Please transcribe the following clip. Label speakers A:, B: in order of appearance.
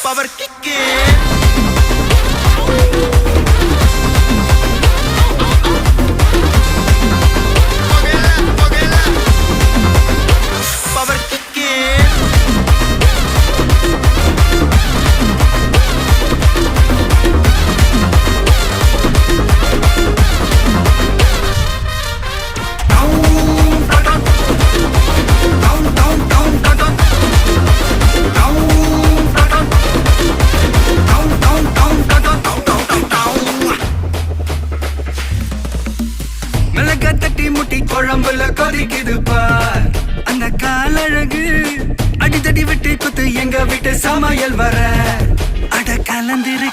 A: power கிக்கே power கிக்கே தட்டி முட்டி குழம்புல கொதிக்குது பார் அந்த காலழகு அடித்தடி விட்டு குத்து எங்க விட்டு சமையல் வர அட கலந்திரு